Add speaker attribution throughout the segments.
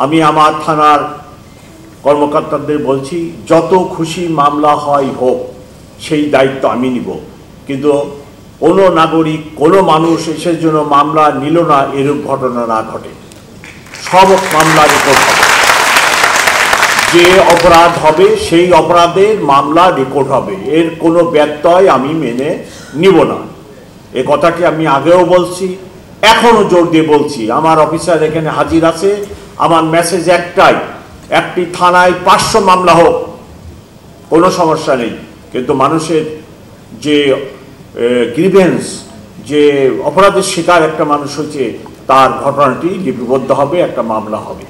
Speaker 1: আমি আমার থানার কর্মকর্তাদের বলছি, যত খুশি মামলা হয় হোক, সেই দায়িত্ব আমি নিব। কিন্তু কোনো নাগরিক, কোনো মানুষ এসে জন্য মামলা নিল না, এরূপ ঘটনা না ঘটে। সব মামলা রেকর্ড হবে, যে অপরাধ হবে সেই অপরাধের মামলা রেকর্ড হবে, এর কোনো ব্যত্যয় আমি মেনে নিব না। এ কথাটি আমি আগেও বলছি, এখনো জোর দিয়ে বলছি। আমার অফিসার এখানে হাজির আছে, আমার মেসেজ একটাই, একটি থানায় 500 মামলা হোক, কোনো সমস্যা নেই, কিন্তু মানুষের যে গ্রিভেন্স, যে অপরাধের শিকার একটা মানুষ হয়েছে, তার ঘটনাটি লিপিবদ্ধ হবে, একটা মামলা হবে।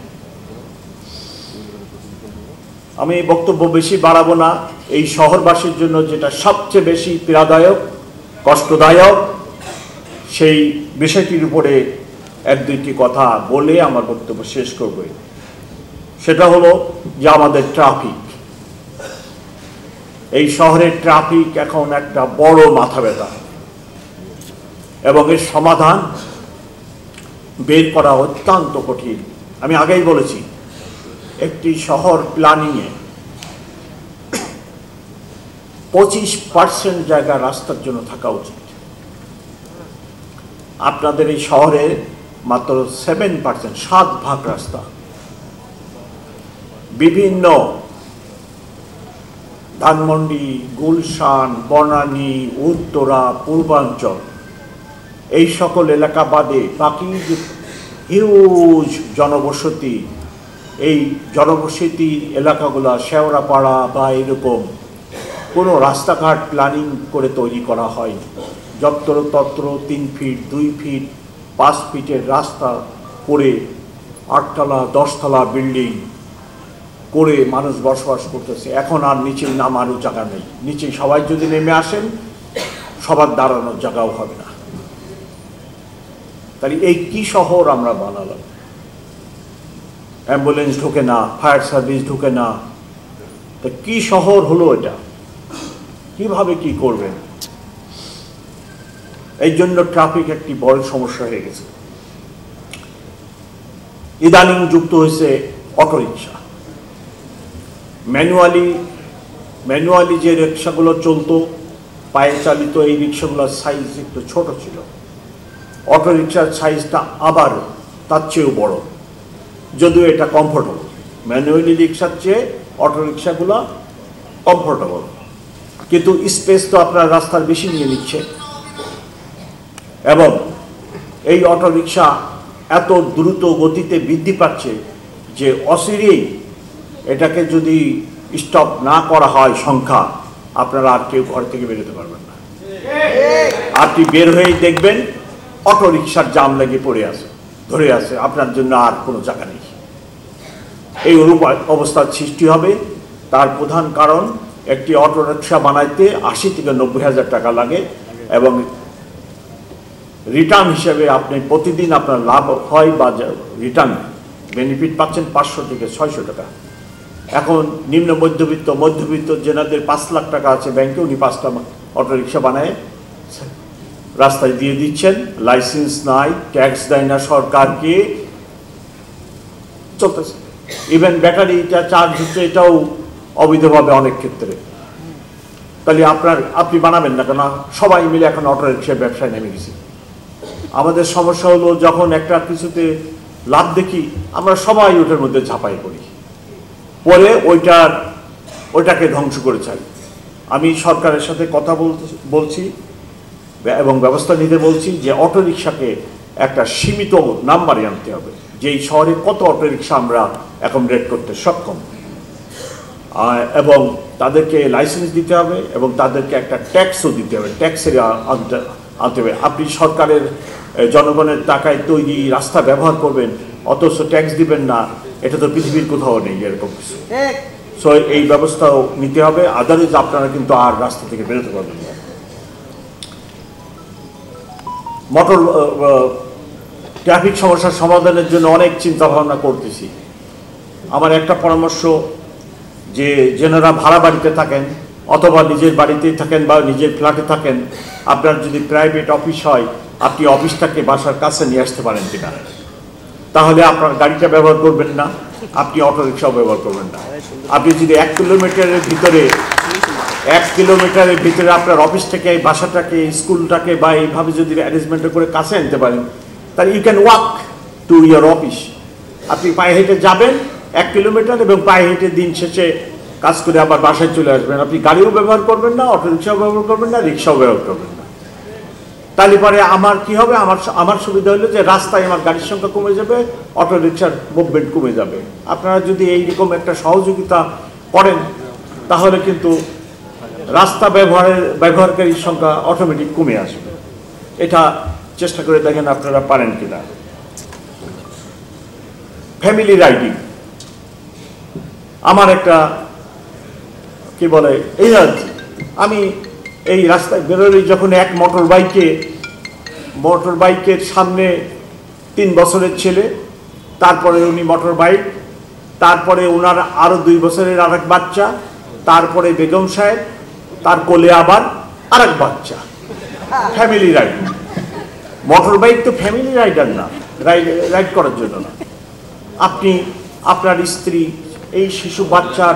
Speaker 1: আমি বক্তব্য বেশি বাড়াবো না। এই শহরবাসীর জন্য যেটা সবচেয়ে বেশি পীড়াদায়ক, কষ্টদায়ক, সেই বিষয়টির উপরে এক দুইটি কথা বলে আমার বক্তব্য শেষ করব। সেটা হলো যে আমাদের ট্রাফিক। এই শহরের ট্রাফিক এখন একটা বড় মাথা ব্যথা, এবং এর সমাধান বের করা অত্যন্ত কঠিন। আমি আগেই বলেছি, একটি শহর প্ল্যানিংয়ে 25% জায়গা রাস্তার জন্য থাকা উচিত। আপনাদের এই শহরে মাত্র 7%, 7 ভাগ রাস্তা। বিভিন্ন ধানমন্ডি, গুলশান, বনানী, উত্তরা, পূর্বাঞ্চল, এই সকল এলাকা বাদে বাকি যে হিউজ জনবসতি, এই জনবসতি এলাকাগুলো, শেওড়াপাড়া বা এরকম কোনো রাস্তাঘাট প্ল্যানিং করে তৈরি করা হয়নি। যত্রতত্র 3 ফিট, 2 ফিট, 5 ফিটের রাস্তা করে 8 তলা 10 তলা বিল্ডিং করে মানুষ বসবাস করতেছে। এখন আর নিচে নামারও জায়গা নেই। নিচে সবাই যদি নেমে আসেন, সবার দাঁড়ানোর জায়গাও হবে না। তাহলে এই কি শহর আমরা বানালাম? অ্যাম্বুলেন্স ঢুকে না, ফায়ার সার্ভিস ঢুকে না, তা কি শহর হলো এটা? কিভাবে কি করবেন? এই জন্য ট্রাফিক একটি বড় সমস্যা হয়ে গেছে। ইদানিং যুক্ত হয়েছে অটোরিকশা। ম্যানুয়ালি যে রিক্সাগুলো চলতো, পায়ে চালিত, এই রিক্সাগুলোর সাইজ একটু ছোট ছিল। অটোরিকশার সাইজটা আবার তার চেয়েও বড়, যদিও এটা কমফোর্টেবল। ম্যানুয়ালি রিক্সার চেয়ে অটোরিকশাগুলো কমফোর্টেবল, কিন্তু স্পেস তো আপনার রাস্তার বেশি নিয়ে নিচ্ছে। এবং এই অটোরিকশা এত দ্রুত গতিতে বৃদ্ধি পাচ্ছে যে অচিরেই এটাকে যদি স্টপ না করা হয় সংখ্যা, আপনারা আর কেউ ঘর থেকে বেরোতে পারবেন না। আপনি বের হয়েই দেখবেন অটোরিকশার জাম লেগে ধরে আছে, আপনার জন্য আর কোনো জায়গা নেই। এই অনুপ অবস্থার সৃষ্টি হবে। তার প্রধান কারণ, একটি অটোরিকশা বানাইতে 80 থেকে 90 হাজার টাকা লাগে, এবং রিটার্ন হিসেবে আপনি প্রতিদিন আপনার লাভ হয় বা রিটার্ন বেনিফিট পাচ্ছেন 500 থেকে 600 টাকা। এখন নিম্ন মধ্যবিত্ত যেনাদের 5 লাখ টাকা আছে ব্যাংকে, উনি 5টা অটোরিকশা বানায় রাস্তায় দিয়ে দিচ্ছেন। লাইসেন্স নাই, ট্যাক্স দেয় না সরকারকে, চলতেছে। ইভেন ব্যাটারিটা চার্জ হচ্ছে, এটাও অবৈধভাবে অনেক ক্ষেত্রে। তাহলে আপনি বানাবেন না কেন? সবাই মিলে এখন অটোরিকশার ব্যবসায় নেমে গেছি। আমাদের সমস্যা হলো, যখন একটা কিছুতে লাভ দেখি, আমরা সবাই ওটার মধ্যে ঝাঁপাই পড়ি, পরে ওইটাকে ধ্বংস করে চাই। আমি সরকারের সাথে কথা বলছি এবং ব্যবস্থা নিতে বলছি যে অটোরিকশাকে একটা সীমিত নাম্বারে আনতে হবে, যে এই শহরে কত অটোরিকশা আমরা অ্যাকোমোডেট করতে সক্ষম, এবং তাদেরকে লাইসেন্স দিতে হবে, এবং তাদেরকে একটা ট্যাক্সও দিতে হবে, ট্যাক্সের আনতে হবে। আপনি সরকারের জনগণের টাকায় তৈরি রাস্তা ব্যবহার করবেন, অথচ ট্যাক্স দিবেন না, এটা তো পৃথিবীর কোথাও নেই এরকম কিছু। সো এই ব্যবস্থাও নিতে হবে, আদারওয়াইজ আপনারা কিন্তু আর রাস্তা থেকে বেরোতে পারবেন না। ট্রাফিক সমস্যার সমাধানের জন্য অনেক চিন্তা ভাবনা করতেছি। আমার একটা পরামর্শ, যে যেনারা ভাড়া বাড়িতে থাকেন অথবা নিজের বাড়িতেই থাকেন বা নিজের ফ্ল্যাটে থাকেন, আপনার যদি প্রাইভেট অফিস হয়, আপনি অফিসটাকে বাসার কাছে নিয়ে আসতে পারেন কিনা। তাহলে আপনার গাড়িটা ব্যবহার করবেন না, আপনি অটোরিকশাও ব্যবহার করবেন না। আপনি যদি 1 কিলোমিটারের ভিতরে আপনার অফিসটাকে, বাসাটাকে, স্কুলটাকে বা এইভাবে যদি অ্যারেঞ্জমেন্ট করে কাছে আনতে পারেন, তাহলে you can walk to your office. আপনি পায়ে হেঁটে যাবেন 1 কিলোমিটার এবং পায়ে হেঁটে দিন শেষে কাজ করে আবার বাসায় চলে আসবেন। আপনি গাড়িও ব্যবহার করবেন না, অটোরিকশাও ব্যবহার করবেন না, রিক্সাও ব্যবহার করবেন না। তাহলে পরে আমার কি হবে, আমার সুবিধা হলো যে রাস্তায় আমার গাড়ির সংখ্যা কমে যাবে, অটোরিকশার মুভমেন্ট কমে যাবে। আপনারা যদি এইরকম একটা সহযোগিতা করেন তাহলে কিন্তু রাস্তা ব্যবহারকারীর সংখ্যা অটোমেটিক কমে আসবে। এটা চেষ্টা করে দেখেন আপনারা পারেন কিনা। ফ্যামিলি রাইডিং আমার একটা কি বলে এনার্জি। আমি এই রাস্তায় বেরোলে যখন এক মোটর বাইকের সামনে 3 বছরের ছেলে, তারপরে উনি মোটর বাইক, তারপরে ওনার আরো 2 বছরের আরেক বাচ্চা, তারপরে বেগম সাহেব, তার কোলে আবার আরেক বাচ্চা। Family ride. মোটর বাইক তো ফ্যামিলি রাইডার না, রাইড করার জন্য না। আপনি আপনার স্ত্রী, এই শিশু বাচ্চার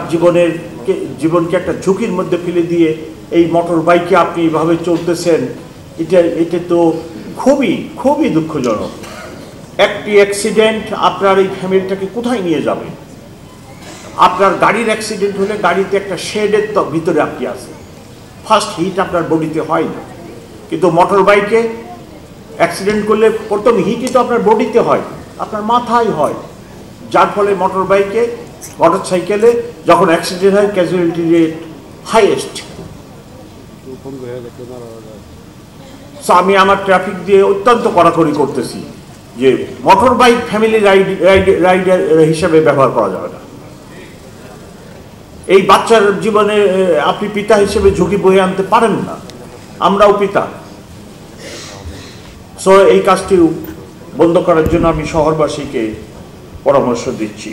Speaker 1: জীবনকে একটা ঝুঁকির মধ্যে ফেলে দিয়ে এই মোটর বাইকে আপনি এইভাবে চলতেছেন, এটা তো খুবই খুবই দুঃখজনক। একটি অ্যাক্সিডেন্ট আপনার এই ফ্যামিলিটাকে কোথায় নিয়ে যাবে? আপনার গাড়ির অ্যাক্সিডেন্ট হলে গাড়িতে একটা শেডের ভিতরে আপনি আছেন, ফার্স্ট হিট আপনার বডিতে হয় না। কিন্তু মোটর বাইকে অ্যাক্সিডেন্ট করলে প্রথম হিটই তো আপনার বডিতে হয়, আপনার মাথায় হয়। যার ফলে মোটর সাইকেলে যখন অ্যাক্সিডেন্ট হয় ক্যাজুয়ালিটি রেট হাইয়েস্ট। আমি আমার ট্রাফিক দিয়ে অত্যন্ত কড়াকড়ি করতেছি যে মোটর বাইক ফ্যামিলি রাইডার হিসেবে ব্যবহার করা যাবে না। এই বাচ্চার জীবনে আপনি পিতা হিসেবে ঝুঁকি বয়ে আনতে পারেন না, আমরাও পিতা। সো এই কাজটি বন্ধ করার জন্য আমি শহরবাসীকে পরামর্শ দিচ্ছি।